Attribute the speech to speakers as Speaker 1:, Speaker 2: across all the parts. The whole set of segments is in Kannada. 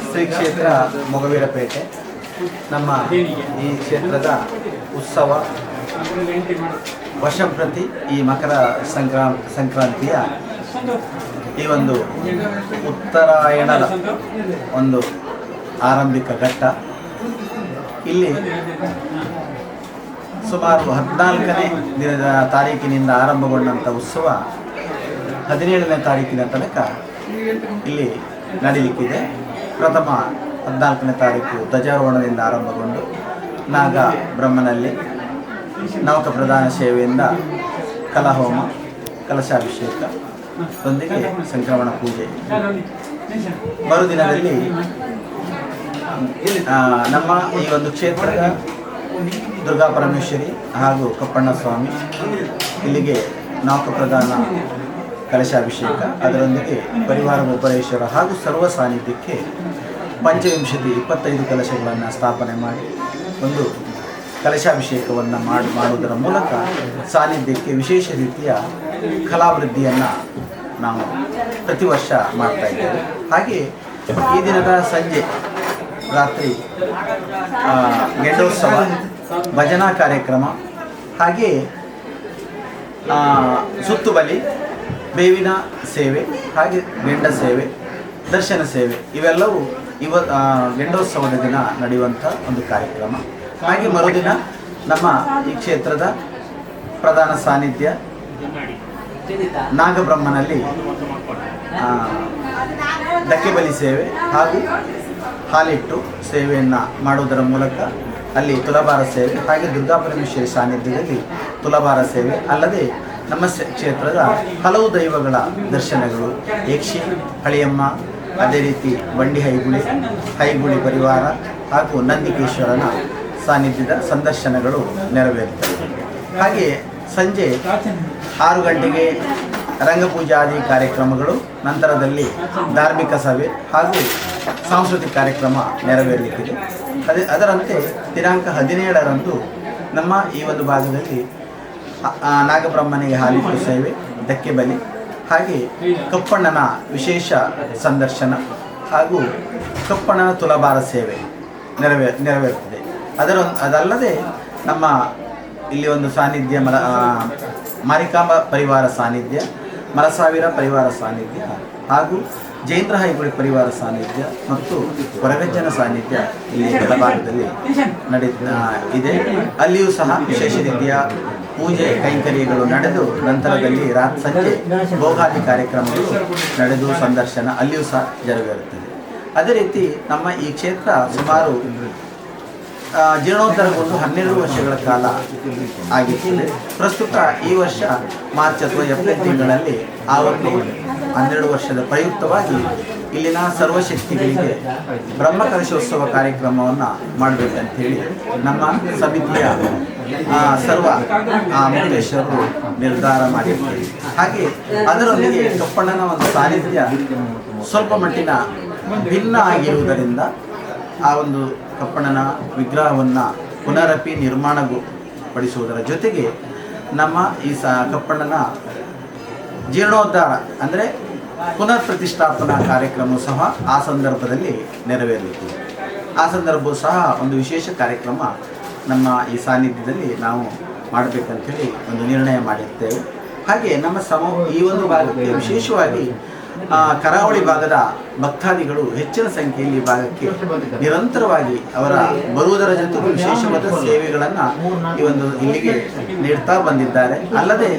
Speaker 1: ಶ್ರೀ ಕ್ಷೇತ್ರ ಮೊಗವೀರಪೇಟೆ ನಮ್ಮ ಈ ಕ್ಷೇತ್ರದ ಉತ್ಸವ ವರ್ಷಂಪ್ರತಿ ಈ ಮಕರ ಸಂಕ್ರಾಂತಿಯ ಈ ಒಂದು ಉತ್ತರಾಯಣದ ಒಂದು ಆರಂಭಿಕ ಘಟ್ಟ. ಇಲ್ಲಿ ಸುಮಾರು 14ನೇ ದಿನದ ತಾರೀಕಿನಿಂದ ಆರಂಭಗೊಂಡಂಥ ಉತ್ಸವ 17ನೇ ತಾರೀಕಿನ ತನಕ ಇಲ್ಲಿ ನಡೀಲಿಕ್ಕಿದೆ. ಪ್ರಥಮ 14ನೇ ತಾರೀಕು ಧ್ವಜಾರೋಹಣದಿಂದ ಆರಂಭಗೊಂಡು ನಾಗ ಬ್ರಹ್ಮನಲ್ಲಿ ನವಕ ಪ್ರಧಾನ ಸೇವೆಯಿಂದ ಕಲಹೋಮ, ಕಲಶಾಭಿಷೇಕದೊಂದಿಗೆ ಸಂಕ್ರಮಣ ಪೂಜೆ. ಮರುದಿನದಲ್ಲಿ ನಮ್ಮ ಈ ಒಂದು ಕ್ಷೇತ್ರದ ದುರ್ಗಾ ಪರಮೇಶ್ವರಿ ಹಾಗೂ ಕಪ್ಪಣ್ಣ ಸ್ವಾಮಿ ಇಲ್ಲಿಗೆ ನವಕ ಪ್ರಧಾನ ಕಲಶಾಭಿಷೇಕ, ಅದರೊಂದಿಗೆ ಪರಿವಾರ ಒಬ್ಬರೇಶ್ವರ ಹಾಗೂ ಸರ್ವ ಸಾನ್ನಿಧ್ಯಕ್ಕೆ ಪಂಚವಿಂಶತಿ 25 ಕಲಶಗಳನ್ನು ಸ್ಥಾಪನೆ ಮಾಡಿ ಒಂದು ಕಲಶಾಭಿಷೇಕವನ್ನು ಮಾಡುವುದರ ಮೂಲಕ ಸಾನ್ನಿಧ್ಯಕ್ಕೆ ವಿಶೇಷ ರೀತಿಯ ಕಲಾವೃದ್ಧಿಯನ್ನು ನಾವು ಪ್ರತಿ ವರ್ಷ ಮಾಡ್ತಾ ಇದ್ದೇವೆ. ಹಾಗೆ ಈ ದಿನದ ಸಂಜೆ ರಾತ್ರಿ ಗೆಂಡೋತ್ಸವ, ಭಜನಾ ಕಾರ್ಯಕ್ರಮ, ಹಾಗೆ ಸುತ್ತು ಬಲಿ, ಬೇವಿನ ಸೇವೆ, ಹಾಗೆ ಗೆಂಡ ಸೇವೆ, ದರ್ಶನ ಸೇವೆ ಇವೆಲ್ಲವೂ ಗೆಂಡೋತ್ಸವದ ದಿನ ನಡೆಯುವಂಥ ಒಂದು ಕಾರ್ಯಕ್ರಮ. ಹಾಗೆ ಮರುದಿನ ನಮ್ಮ ಈ ಕ್ಷೇತ್ರದ ಪ್ರಧಾನ ಸಾನ್ನಿಧ್ಯ ನಾಗಬ್ರಹ್ಮನಲ್ಲಿ ದಕ್ಕೆಬಲಿ ಸೇವೆ ಹಾಗೂ ಹಾಲಿಟ್ಟು ಸೇವೆಯನ್ನು ಮಾಡುವುದರ ಮೂಲಕ ಅಲ್ಲಿ ತುಲಾಭಾರ ಸೇವೆ, ಹಾಗೆ ದುರ್ಗಾ ಪರಮೇಶ್ವರಿ ಸಾನ್ನಿಧ್ಯದಲ್ಲಿ ತುಲಾಭಾರ ಸೇವೆ ಅಲ್ಲದೆ ನಮ್ಮ ಕ್ಷೇತ್ರದ ಹಲವು ದೈವಗಳ ದರ್ಶನಗಳು, ಯಕ್ಷಿ, ಹಳಿಯಮ್ಮ, ಅದೇ ರೀತಿ ಬಂಡಿ ಹೈಗುಳಿ ಪರಿವಾರ ಹಾಗೂ ನಂದಿಕೇಶ್ವರನ ಸಾನ್ನಿಧ್ಯದ ಸಂದರ್ಶನಗಳು ನೆರವೇರುತ್ತವೆ. ಹಾಗೆ ಸಂಜೆ 6 ಗಂಟೆಗೆ ರಂಗಪೂಜಾದಿ ಕಾರ್ಯಕ್ರಮಗಳು, ನಂತರದಲ್ಲಿ ಧಾರ್ಮಿಕ ಸಭೆ ಹಾಗೂ ಸಾಂಸ್ಕೃತಿಕ ಕಾರ್ಯಕ್ರಮ ನೆರವೇರಲಿಕ್ಕಿದೆ. ಅದರಂತೆ ದಿನಾಂಕ 17ರಂದು ನಮ್ಮ ಈ ಒಂದು ಭಾಗದಲ್ಲಿ ನಾಗಬ್ರಹ್ಮನಿಗೆ ಹಾಲಿಟ್ಟು ಸೇವೆ, ದಕ್ಕೆ ಬಲಿ, ಹಾಗೆ ಕಪ್ಪಣ್ಣನ ವಿಶೇಷ ಸಂದರ್ಶನ ಹಾಗೂ ಕಪ್ಪಣ್ಣನ ತುಲಾಭಾರ ಸೇವೆ ನೆರವೇರುತ್ತದೆ. ಅದಲ್ಲದೆ ನಮ್ಮ ಇಲ್ಲಿ ಒಂದು ಸಾನ್ನಿಧ್ಯ ಮಾರಿಕಾಂಬ ಪರಿವಾರ ಸಾನ್ನಿಧ್ಯ, ಮಲಸಾವಿರ ಪರಿವಾರ ಸಾನ್ನಿಧ್ಯ ಹಾಗೂ ಜೈಂದ್ರ ಹೈಗುಳಿ ಪರಿವಾರ ಸಾನ್ನಿಧ್ಯ ಮತ್ತು ಹೊರಗಜ್ಜನ ಸಾನ್ನಿಧ್ಯ ಇಲ್ಲಿ ಕೆಳಭಾಗದಲ್ಲಿ ಇದೆ. ಅಲ್ಲಿಯೂ ಸಹ ವಿಶೇಷ ರೀತಿಯ ಪೂಜೆ ಕೈಂಕರ್ಯಗಳು ನಡೆದು ನಂತರದಲ್ಲಿ ಸಂಜೆ ಭೋಗಾದಿ ಕಾರ್ಯಕ್ರಮಗಳು ನಡೆದು ಸಂದರ್ಶನ ಅಲ್ಲಿಯೂ ಸಹ ಜರುಗಿರುತ್ತದೆ. ಅದೇ ರೀತಿ ನಮ್ಮ ಈ ಕ್ಷೇತ್ರ ಸುಮಾರು ಜೀರ್ಣೋದ್ಧಾರಗೊಂಡು 12 ವರ್ಷಗಳ ಕಾಲ ಆಗಿರುತ್ತದೆ. ಪ್ರಸ್ತುತ ಈ ವರ್ಷ ಮಾರ್ಚ್ ಅಥವಾ ಏಪ್ರಿಲ್ ತಿಂಗಳಲ್ಲಿ ಆ ಒಂದು 12 ವರ್ಷದ ಪ್ರಯುಕ್ತವಾಗಿ ಇಲ್ಲಿನ ಸರ್ವಶಕ್ತಿಗಳಿಗೆ ಬ್ರಹ್ಮಕಲಶೋತ್ಸವ ಕಾರ್ಯಕ್ರಮವನ್ನು ಮಾಡಬೇಕಂತೇಳಿ ನಮ್ಮ ಸಮಿತಿಯ ಸರ್ವ ಮುಖೇಶ್ವರರು ನಿರ್ಧಾರ ಮಾಡಿರ್ತಾರೆ. ಹಾಗೆ ಅದರೊಂದಿಗೆ ಕಪ್ಪಣ್ಣನ ಒಂದು ಸಾನ್ನಿಧ್ಯ ಸ್ವಲ್ಪ ಮಟ್ಟಿನ ಭಿನ್ನ ಆಗಿರುವುದರಿಂದ ಆ ಒಂದು ಕಪ್ಪಣ್ಣನ ವಿಗ್ರಹವನ್ನು ಪುನರಪಿ ನಿರ್ಮಾಣಪಡಿಸುವುದರ ಜೊತೆಗೆ ನಮ್ಮ ಈ ಕಪ್ಪಣ್ಣನ ಜೀರ್ಣೋದ್ಧಾರ ಅಂದರೆ ಪುನರ್ ಪ್ರತಿಷ್ಠಾಪನಾ ಕಾರ್ಯಕ್ರಮ ಸಹ ಆ ಸಂದರ್ಭದಲ್ಲಿ ನೆರವೇರಲಿದೆ. ಆ ಸಂದರ್ಭವೂ ಸಹ ಒಂದು ವಿಶೇಷ ಕಾರ್ಯಕ್ರಮ ನಮ್ಮ ಈ ಸಾನ್ನಿಧ್ಯದಲ್ಲಿ ನಾವು ಮಾಡಬೇಕಂತೇಳಿ ಒಂದು ನಿರ್ಣಯ ಮಾಡಿರ್ತೇವೆ. ಹಾಗೆ ನಮ್ಮ ಈ ಒಂದು ಭಾಗಕ್ಕೆ ವಿಶೇಷವಾಗಿ ಕರಾವಳಿ ಭಾಗದ ಭಕ್ತಾದಿಗಳು ಹೆಚ್ಚಿನ ಸಂಖ್ಯೆಯಲ್ಲಿ ಭಾಗಕ್ಕೆ ನಿರಂತರವಾಗಿ ಅವರ ಬರುವುದರ ಜೊತೆಗೂ ವಿಶೇಷವಾದ ಸೇವೆಗಳನ್ನು ಈ ಒಂದು ಇಲ್ಲಿಗೆ ನೀಡ್ತಾ ಬಂದಿದ್ದಾರೆ. ಅಲ್ಲದೆ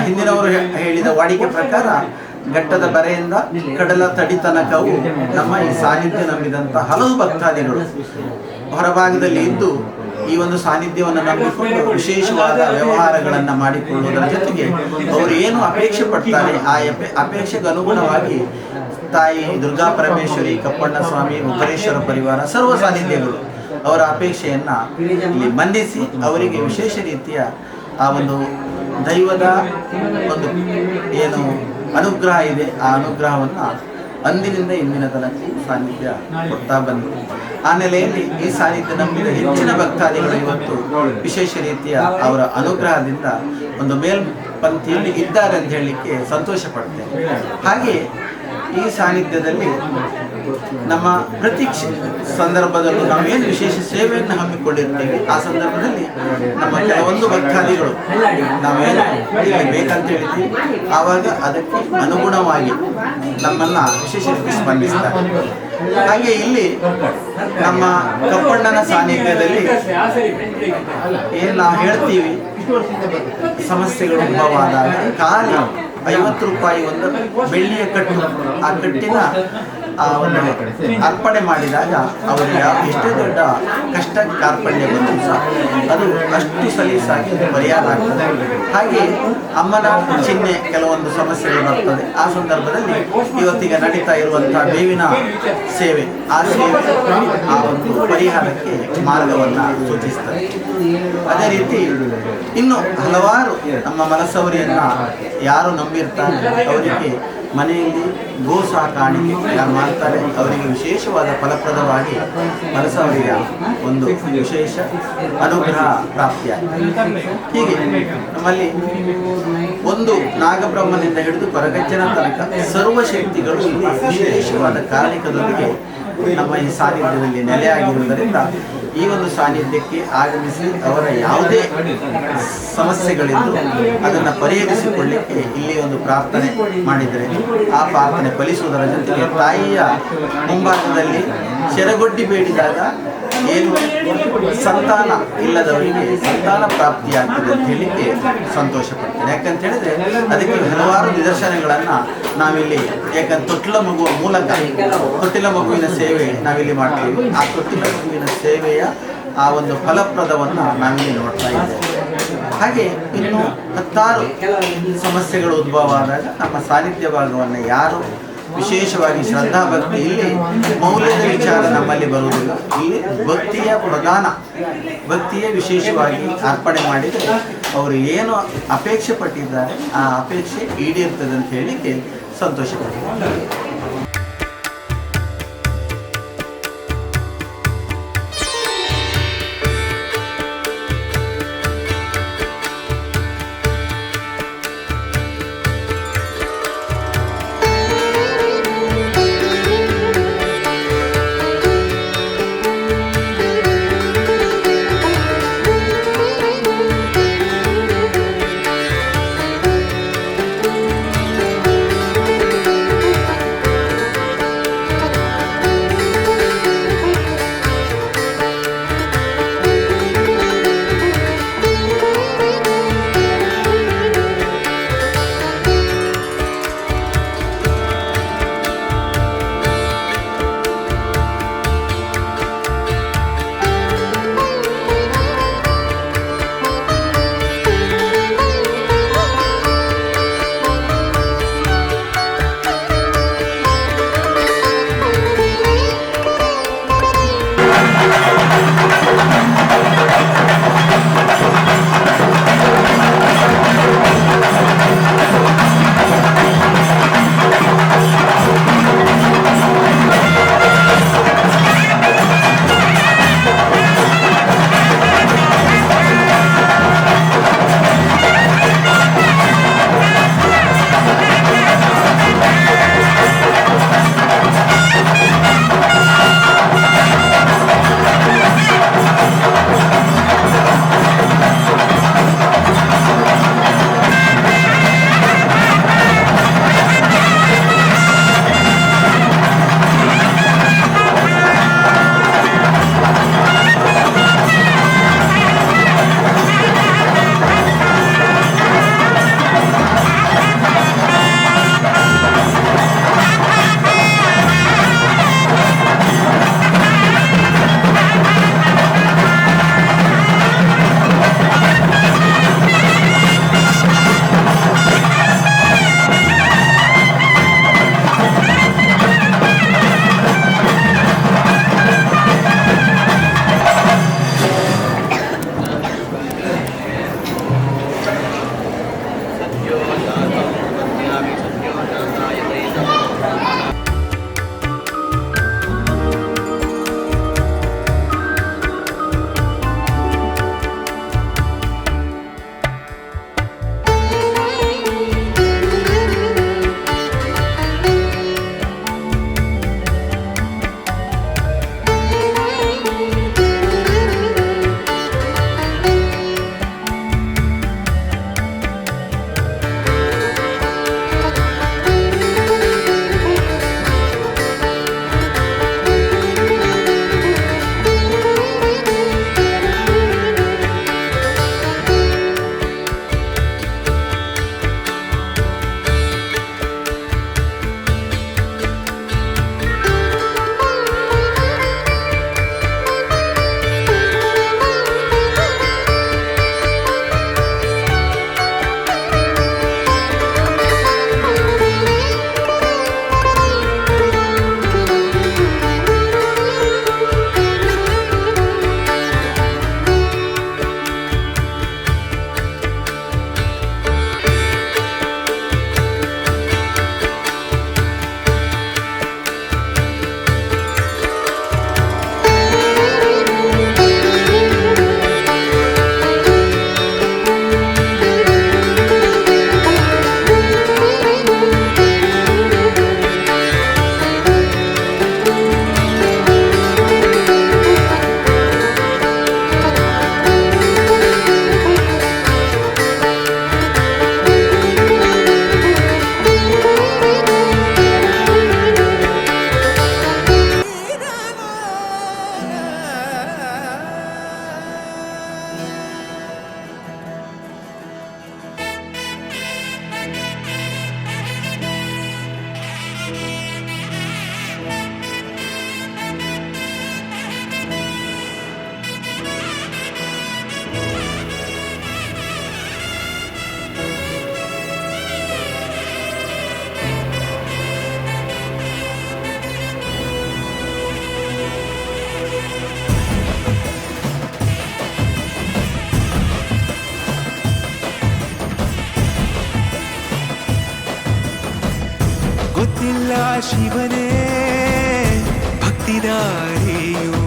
Speaker 1: ಹಿಂದಿನವರು ಹೇಳಿದ ವಾಡಿಕೆ ಪ್ರಕಾರ ಘಟ್ಟದ ಬರೆಯಿಂದ ಕಡಲ ತಡಿ ತನಕವೂ ನಮ್ಮ ಈ ಸಾನ್ನಿಧ್ಯ ನಂಬಿದಂಥ ಹಲವು ಭಕ್ತಾದಿಗಳು ಹೊರಭಾಗದಲ್ಲಿ ಇದ್ದು ಈ ಒಂದು ಸಾನ್ನಿಧ್ಯವನ್ನು ನಂಬಿಕೊಂಡು ವಿಶೇಷವಾದ ವ್ಯವಹಾರಗಳನ್ನು ಮಾಡಿಕೊಳ್ಳುವುದರ ಜೊತೆಗೆ ಅವರು ಏನು ಅಪೇಕ್ಷೆ ಪಡ್ತಾರೆ ಆ ಅಪೇಕ್ಷೆಗೆ ಅನುಗುಣವಾಗಿ ತಾಯಿ ದುರ್ಗಾ ಪರಮೇಶ್ವರಿ, ಕಪ್ಪಣ್ಣ ಸ್ವಾಮಿ, ಉತ್ತರೇಶ್ವರ ಪರಿವಾರ ಸರ್ವ ಸಾನ್ನಿಧ್ಯಗಳು ಅವರ ಅಪೇಕ್ಷೆಯನ್ನು ಇಲ್ಲಿ ಮನ್ನಿಸಿ ಅವರಿಗೆ ವಿಶೇಷ ರೀತಿಯ ಆ ಒಂದು ದೈವದ ಒಂದು ಏನು ಅನುಗ್ರಹ ಇದೆ ಆ ಅನುಗ್ರಹವನ್ನು ಅಂದಿನಿಂದ ಇಂದಿನ ತನಕ ಸಾನ್ನಿಧ್ಯ ಕೊಡ್ತಾ ಬಂದಿದೆ. ಆ ನೆಲೆಯಲ್ಲಿ ಈ ಸಾನ್ನಿಧ್ಯ ನಂಬಿದ ಹೆಚ್ಚಿನ ಭಕ್ತಾದಿಗಳು ಇವತ್ತು ವಿಶೇಷ ರೀತಿಯ ಅವರ ಅನುಗ್ರಹದಿಂದ ಒಂದು ಮೇಲ್ಪಂಕ್ತಿಯಲ್ಲಿ ಇದ್ದಾರೆ ಅಂತ ಹೇಳಲಿಕ್ಕೆ ಸಂತೋಷ ಪಡ್ತೇನೆ. ಹಾಗೆ ಈ ಸಾನ್ನಿಧ್ಯದಲ್ಲಿ ನಮ್ಮ ಪ್ರತಿ ಸಂದರ್ಭದಲ್ಲೂ ನಾವು ಏನು ವಿಶೇಷ ಸೇವೆಯನ್ನು ಹಮ್ಮಿಕೊಂಡಿರ್ತೇವೆ ಆ ಸಂದರ್ಭದಲ್ಲಿ ನಮ್ಮ ಕೆಲವೊಂದು ಭಕ್ತಾದಿಗಳು ನಾವೇನು ಇಲ್ಲಿ ಬೇಕಂತ ಹೇಳಿದ್ವಿ ಆವಾಗ ಅದಕ್ಕೆ ಅನುಗುಣವಾಗಿ ನಮ್ಮನ್ನು ವಿಶೇಷ ರೀತಿ ಸ್ಪಂದಿಸ್ತಾರೆ. ಹಾಗೆ ಇಲ್ಲಿ ನಮ್ಮ ಕಪ್ಪಣ್ಣನ ಸಾನ್ನಿಧ್ಯದಲ್ಲಿ ಏನು ನಾವು ಹೇಳ್ತೀವಿ ಸಮಸ್ಯೆಗಳು ಉದ್ಭವ ಆದಾಗ ಖಾಲಿ 50 ರೂಪಾಯಿ ಒಂದು ಬೆಳ್ಳಿಯ ಕಟ್ಟು, ಆ ಕಟ್ಟಿನ ಆ ಒಂದು ಅರ್ಪಣೆ ಮಾಡಿದಾಗ ಅವರಿಗೆ ಎಷ್ಟೇ ದೊಡ್ಡ ಕಷ್ಟ ಕಾರ್ಪಣ್ಯ ಬಂದರೂ ಸಹ ಅದು ಅಷ್ಟು ಸಲೀಸಾಗಿ ಪರಿಹಾರ ಆಗ್ತದೆ. ಹಾಗೆ ಅಮ್ಮನ ಚಿಹ್ನೆ ಕೆಲವೊಂದು ಸಮಸ್ಯೆಗಳು ಬರ್ತದೆ. ಆ ಸಂದರ್ಭದಲ್ಲಿ ಇವತ್ತಿಗೆ ನಡೀತಾ ಇರುವಂತಹ ಬೇವಿನ ಸೇವೆ, ಆ ಸೇವೆ ಆ ಒಂದು ಪರಿಹಾರಕ್ಕೆ ಮಾರ್ಗವನ್ನು ಸೂಚಿಸ್ತದೆ. ಅದೇ ರೀತಿ ಇನ್ನು ಹಲವಾರು ನಮ್ಮ ಮನಸ್ಸವರಿಯನ್ನು ಯಾರು ನಂಬಿರ್ತಾರೆ ಅವರಿಗೆ ಮನೆಯಲ್ಲಿ ಗೋ ಸಾಕಾಣಿಕೆ ಯಾರು ಮಾಡ್ತಾರೆ ಅವರಿಗೆ ವಿಶೇಷವಾದ ಫಲಪ್ರದವಾಗಿ ಮನಸ್ಸವರಿಯ ಒಂದು ವಿಶೇಷ ಅನುಗ್ರಹ ಪ್ರಾಪ್ತಿಯಾಗಿದೆ. ಹೀಗೆ ನಮ್ಮಲ್ಲಿ ಒಂದು ನಾಗಬ್ರಹ್ಮನಿಂದ ಹಿಡಿದು ಕೊರಗಜ್ಜನ ತನಕ ಸರ್ವಶಕ್ತಿಗಳು ಇಲ್ಲಿ ವಿಶೇಷವಾದ ಕಾರಣಿಕದೊಂದಿಗೆ ನಮ್ಮ ಈ ಸಾನ್ನಿಧ್ಯದಲ್ಲಿ ನೆಲೆಯಾಗಿರುವುದರಿಂದ ಈ ಒಂದು ಸಾನ್ನಿಧ್ಯಕ್ಕೆ ಆಗಮಿಸಿ ಅವರ ಯಾವುದೇ ಸಮಸ್ಯೆಗಳಿದ್ದು ಅದನ್ನು ಪರಿಹರಿಸಿಕೊಳ್ಳಿಕ್ಕೆ ಇಲ್ಲಿ ಒಂದು ಪ್ರಾರ್ಥನೆ ಮಾಡಿದರೆ ಆ ಪ್ರಾರ್ಥನೆ ಫಲಿಸುವುದರ ಜೊತೆಗೆ ತಾಯಿಯ ಮುಂಭಾಗದಲ್ಲಿ ಶರಗೊಡ್ಡಿ ಬೇಡಿದಾಗ ಏನು ಸಂತಾನ ಇಲ್ಲದವರಿಗೆ ಸಂತಾನ ಪ್ರಾಪ್ತಿಯಾಗ್ತದೆ ಅಂತ ಹೇಳಲಿಕ್ಕೆ ಸಂತೋಷ ಪಡ್ತೇನೆ. ಯಾಕಂತ ಹೇಳಿದ್ರೆ ಅದಕ್ಕೆ ಹಲವಾರು ನಿದರ್ಶನಗಳನ್ನು ನಾವಿಲ್ಲಿ ಯಾಕಂದ್ರೆ ತೊಟ್ಟಿಲ ಮಗುವ ಮೂಲಕ ತೊಟ್ಟಿಲ ಮಗುವಿನ ಸೇವೆ ನಾವಿಲ್ಲಿ ಮಾಡ್ತೀವಿ. ಆ ತೊಟ್ಟಿಲ ಮಗುವಿನ ಸೇವೆಯ ಆ ಒಂದು ಫಲಪ್ರದವನ್ನು ನಾವಿಲ್ಲಿ ನೋಡ್ತಾ ಇದ್ದೇವೆ. ಹಾಗೆ ಇನ್ನು 10 ಸಮಸ್ಯೆಗಳು ಉದ್ಭವ ಆದಾಗ ನಮ್ಮ ಸಾನ್ನಿಧ್ಯ ಭಾಗವನ್ನು ಯಾರು ವಿಶೇಷವಾಗಿ ಶ್ರದ್ಧಾ ಭಕ್ತಿ, ಇಲ್ಲಿ ಮೌಲ್ಯದ ವಿಚಾರ ನಮ್ಮಲ್ಲಿ ಬರುವುದಿಲ್ಲ. ಇಲ್ಲಿ ಭಕ್ತಿಯ ಪ್ರಧಾನ, ಭಕ್ತಿಯೇ ವಿಶೇಷವಾಗಿ ಅರ್ಪಣೆ ಮಾಡಿದರೆ ಅವರು ಏನು ಅಪೇಕ್ಷೆ ಪಟ್ಟಿದ್ದಾರೆ ಆ ಅಪೇಕ್ಷೆ ಈಡೇರ್ತದೆ ಅಂತ ಹೇಳಲಿಕ್ಕೆ ಸಂತೋಷ ಪಡ್ತಾರೆ.
Speaker 2: ಗೊತ್ತಿಲ್ಲ ಶಿವನೇ ಭಕ್ತಿದಾರಿಯು,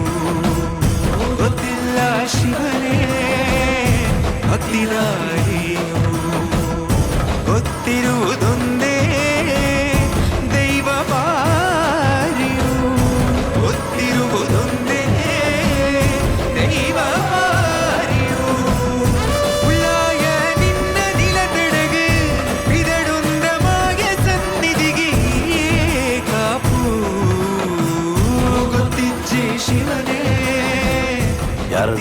Speaker 2: ಗೊತ್ತಿಲ್ಲ ಶಿವನೇ ಭಕ್ತಿದಾರಿಯು, ಗೊತ್ತಿರುವುದೊಂದೇ ದೈವ ಪಾರಿಯು, ಗೊತ್ತಿರುವುದೊಂದೇ ದೈವ ಪಾರಿಯು. ಉಳ್ಳಾಯ ನಿನ್ನ ನಿಲತೆಡೆಗೆ ಬಿದಡುಂದ ಮಾಯ ಸನ್ನಿಧಿಗೆ ಕಾಪು, ಗೊತ್ತಿಜ್ಜೆ ಶಿವನೇ
Speaker 3: ಯಾರು?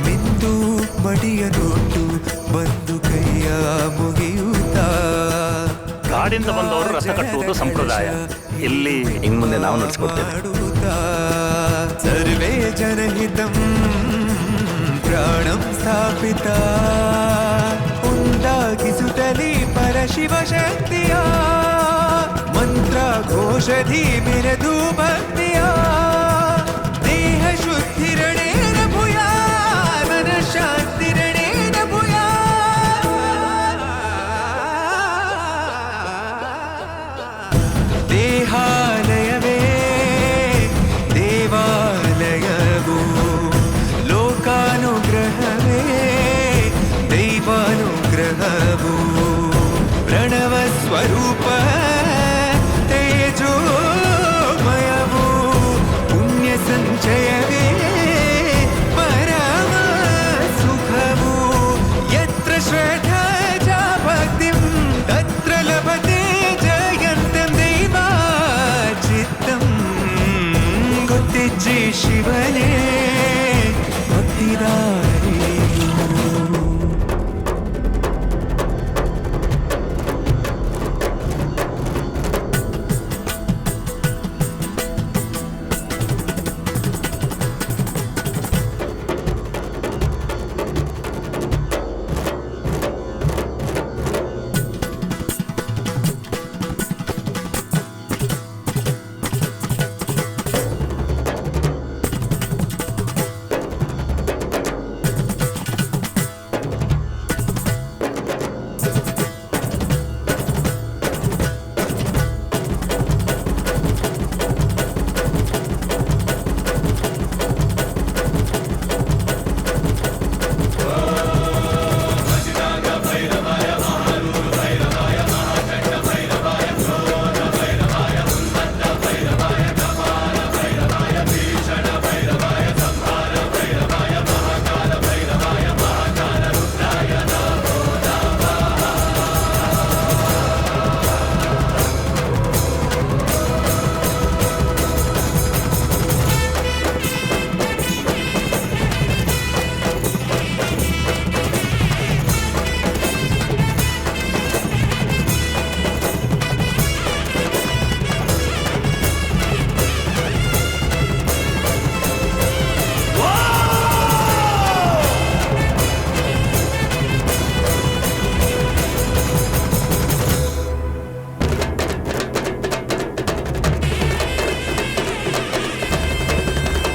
Speaker 2: ಮಿಂದು ಮಡಿಯ ನೋಟು ಬಂದು ಕೈಯ ಮುಗಿಯುತ್ತ,
Speaker 3: ಕಾಡಿಂದ ಬಂದವರು ರಥ ಕಟ್ಟುವುದು ಸಂಪ್ರದಾಯ. ಇಲ್ಲಿ ಇನ್ನು ಮುಂದೆ ನಾವು ನಡೆಸ್ಕೊಡ್ತೇವೆ.
Speaker 2: ಸರ್ವೇ ಜನಹಿತಂ ಪ್ರಾಣಂ ಸ್ಥಾಪಿತ, ಉಂಟಾಗಿಸುತ್ತಲೇ ಪರಶಿವ ಶಕ್ತಿಯ ಮಂತ್ರ ಘೋಷಧಿ ಮೆರೆದು ಭಕ್ತಿಯ, ದೇಹ ಶುದ್ಧಿರಣೇನ ಭೂಯಾ ಮನ ಶಾಂತಿರಣೇನ ಭೂಯಾ. ದೇಹಾಲಯವೇ ದೇವಾಲಯವು, ಲೋಕಾನುಗ್ರಹವೇ ದೈವಾನುಗ್ರಹವು, ಪ್ರಣವ ಸ್ವರೂಪ ತೇಜೋಮಯವು, ಪುಣ್ಯ ಸಂಚಯವೇ ಪರಮ ಸುಖವು, ಯತ್ರ ಶ್ರದ್ಧಾ ಚ ಭಕ್ತಿಂ ತತ್ರ ಲಭತೆ ಜಯಂತಂ ದೈವಾಚಿತ್ತಂ, ಗೊತ್ತಿಜ್ಜೆ ಶಿವನೇ